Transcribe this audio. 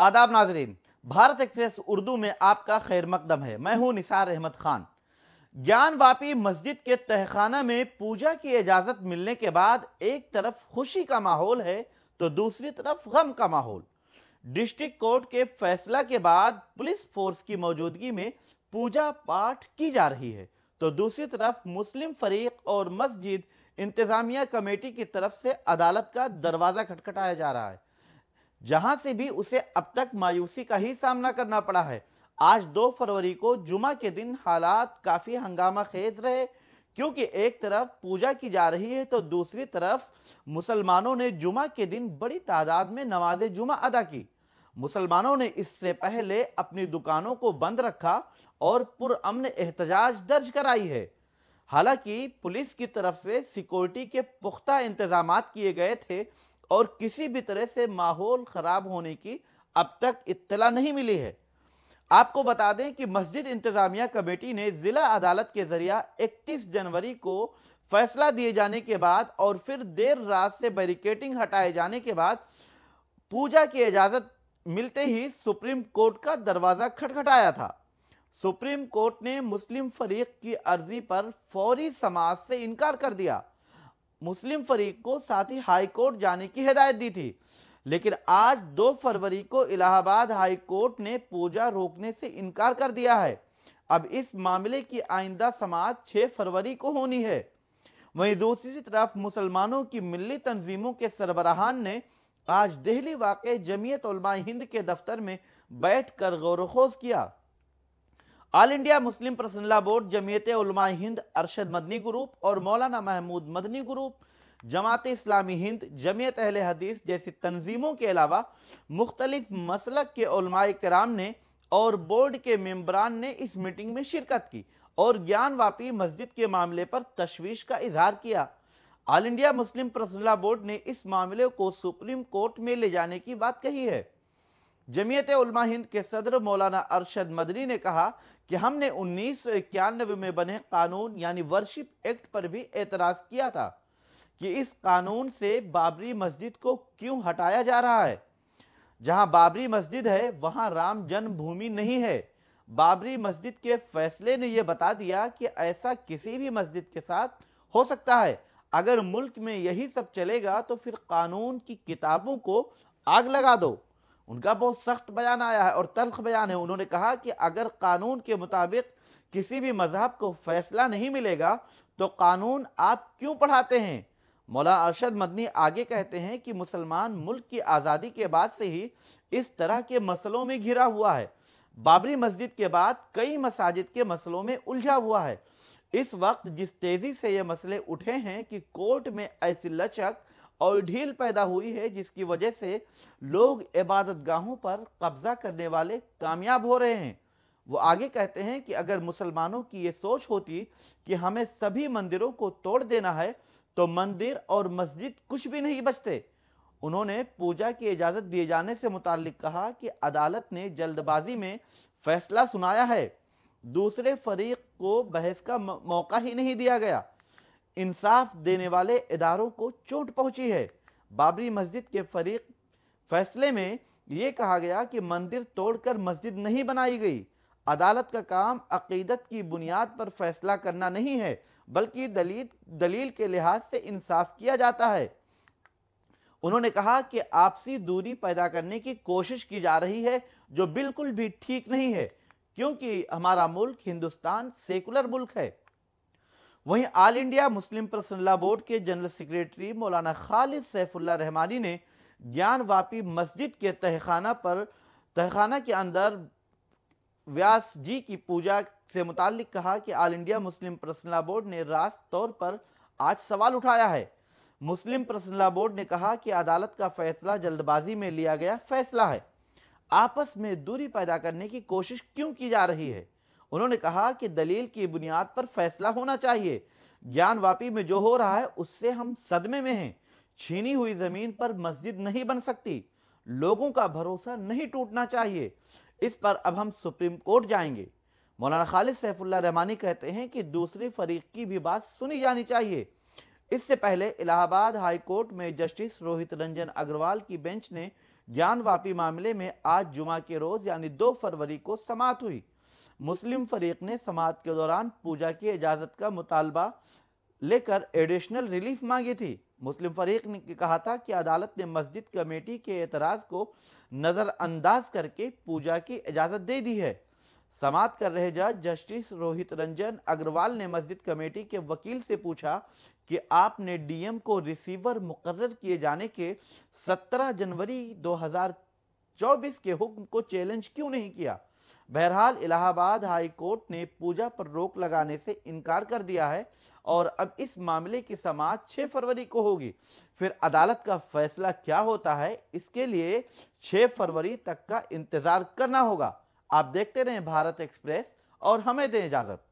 आदाब नाजरीन, भारत एक्सप्रेस उर्दू में आपका खैर मकदम है। मैं हूं निसार अहमद खान। ज्ञानवापी मस्जिद के तहखाना में पूजा की इजाजत मिलने के बाद एक तरफ खुशी का माहौल है तो दूसरी तरफ गम का माहौल। डिस्ट्रिक्ट कोर्ट के फैसला के बाद पुलिस फोर्स की मौजूदगी में पूजा पाठ की जा रही है तो दूसरी तरफ मुस्लिम फरीक और मस्जिद इंतजामिया कमेटी की तरफ से अदालत का दरवाजा खटखटाया जा रहा है, जहां से भी उसे अब तक मायूसी का ही सामना करना पड़ा है। आज 2 फरवरी को जुमा के दिन हालात काफी हंगामा खेज रहे, क्योंकि एक तरफ पूजा की जा रही है तो दूसरी तरफ मुसलमानों ने जुमा के दिन बड़ी तादाद में नमाज जुमा अदा की। मुसलमानों ने इससे पहले अपनी दुकानों को बंद रखा और पुरअमन एहतजाज दर्ज कराई है। हालांकि पुलिस की तरफ से सिक्योरिटी के पुख्ता इंतजामात किए गए थे और किसी भी तरह से माहौल खराब होने की अब तक इत्तला नहीं मिली है। आपको बता दें कि मस्जिद इंतजामिया कमेटी ने जिला अदालत के जरिए 31 जनवरी को फैसला दिए जाने के बाद और फिर देर रात से बैरिकेडिंग हटाए जाने के बाद पूजा की इजाजत मिलते ही सुप्रीम कोर्ट का दरवाजा खटखटाया था। सुप्रीम कोर्ट ने मुस्लिम फरीक की अर्जी पर फौरी समाअत से इनकार कर दिया। मुस्लिम फरीक को साथ ही हाई कोर्ट जाने की हिदायत दी थी, लेकिन आज 2 फरवरी को इलाहाबाद हाई कोर्ट ने पूजा रोकने से इनकार कर दिया है। अब इस मामले की आइंदा समाअत 6 फरवरी को होनी है। वहीं दूसरी तरफ मुसलमानों की मिल्ली तंजीमों के सरबराहान ने आज दिल्ली वाक़े जमीयत उलमा हिंद के दफ्तर में बैठकर गौर-व-खोज किया। All India Muslim personal board, Jamiat Ulama Hind, Arshad Madani group और मौलाना महमूद मदनी ग्रुप, जमात इस्लामी हिंद, जमीयत अहले हदीस जैसी तंजीमों के अलावा मुख्तलिफ मसलक के उलमाए किराम ने और बोर्ड के मेंबरान ने इस मीटिंग में शिरकत की और ज्ञानवापी मस्जिद के मामले पर तशवीश का इजहार किया। All India Muslim personal board ने इस मामले को सुप्रीम कोर्ट में ले जाने की बात कही है। जमीयत उलमा हिंद के सदर मौलाना अरशद मदनी ने कहा कि हमने 1991 में बने कानून यानी वर्शिप एक्ट पर भी एतराज किया था कि इस कानून से बाबरी मस्जिद को क्यों हटाया जा रहा है। जहां बाबरी मस्जिद है वहां राम जन्मभूमि नहीं है। बाबरी मस्जिद के फैसले ने यह बता दिया कि ऐसा किसी भी मस्जिद के साथ हो सकता है। अगर मुल्क में यही सब चलेगा तो फिर कानून की किताबों को आग लगा दो। उनका बहुत सख्त बयान आया है और तल्ख बयान है। उन्होंने कहा कि अगर कानून के मुताबिक किसी भी मजहब को फैसला नहीं मिलेगा तो कानून आप क्यों पढ़ाते हैं। मौलाना अरशद मदनी आगे कहते हैं कि मुसलमान मुल्क की आज़ादी के बाद से ही इस तरह के मसलों में घिरा हुआ है। बाबरी मस्जिद के बाद कई मसाजिद के मसलों में उलझा हुआ है। इस वक्त जिस तेजी से ये मसले उठे हैं कि कोर्ट में ऐसी लचक और ढील पैदा हुई है जिसकी वजह से लोग इबादत गाहों पर कब्जा करने वाले कामयाब हो रहे हैं। वो आगे कहते हैं कि अगर मुसलमानों की ये सोच होती कि हमें सभी मंदिरों को तोड़ देना है तो मंदिर और मस्जिद कुछ भी नहीं बचते। उन्होंने पूजा की इजाजत दिए जाने से मुताल्लिक कहा कि अदालत ने जल्दबाजी में फैसला सुनाया है, दूसरे फरीक को बहस का मौका ही नहीं दिया गया। इंसाफ देने वाले इदारों को चोट पहुंची है। बाबरी मस्जिद के फरीक फैसले में यह कहा गया कि मंदिर तोड़कर मस्जिद नहीं बनाई गई। अदालत का काम अकीदत की बुनियाद पर फैसला करना नहीं है, बल्कि दलील के लिहाज से इंसाफ किया जाता है। उन्होंने कहा कि आपसी दूरी पैदा करने की कोशिश की जा रही है, जो बिल्कुल भी ठीक नहीं है, क्योंकि हमारा मुल्क हिंदुस्तान सेकुलर मुल्क है। वहीं all India Muslim personal board के जनरल सेक्रेटरी मौलाना खालिद सैफुल्लाह रहमानी ने ज्ञानवापी मस्जिद के तहखाना के अंदर व्यास जी की पूजा से मुताल्लिक कहा कि all India Muslim personal board ने रास्त तौर पर आज सवाल उठाया है। मुस्लिम पर्सनल बोर्ड ने कहा कि अदालत का फैसला जल्दबाजी में लिया गया फैसला है। आपस में दूरी पैदा करने की कोशिश क्यों की जा रही है। उन्होंने कहा कि दलील की बुनियाद पर फैसला होना चाहिए। ज्ञानवापी में जो हो रहा है उससे हम सदमे में हैं। छीनी हुई जमीन पर मस्जिद नहीं बन सकती। लोगों का भरोसा नहीं टूटना चाहिए। इस पर अब हम सुप्रीम कोर्ट जाएंगे। मौलाना खालिद सैफुल्लाह रहमानी कहते हैं कि दूसरे फरीक की भी बात सुनी जानी चाहिए। इससे पहले इलाहाबाद हाई कोर्ट में जस्टिस रोहित रंजन अग्रवाल की बेंच ने ज्ञानवापी मामले में आज जुमा के रोज यानी 2 फरवरी को समाअत हुई। मुस्लिम फरीक ने समाअत के दौरान पूजा की इजाजत का मुतालबा लेकर एडिशनल रिलीफ मांगी थी। मुस्लिम फरीक ने कहा था कि अदालत ने मस्जिद कमेटी के एतराज को नजरअंदाज करके पूजा की इजाजत दे दी है। समाअत कर रहे जज जस्टिस रोहित रंजन अग्रवाल ने मस्जिद कमेटी के वकील से पूछा कि आपने डीएम को रिसीवर मुकर्रर किए जाने के 17 जनवरी 2024 के हुक्म को चैलेंज क्यों नहीं किया। बहरहाल इलाहाबाद हाई कोर्ट ने पूजा पर रोक लगाने से इनकार कर दिया है और अब इस मामले की समाअत 6 फरवरी को होगी। फिर अदालत का फैसला क्या होता है, इसके लिए 6 फरवरी तक का इंतजार करना होगा। आप देखते रहें भारत एक्सप्रेस और हमें दें इजाजत।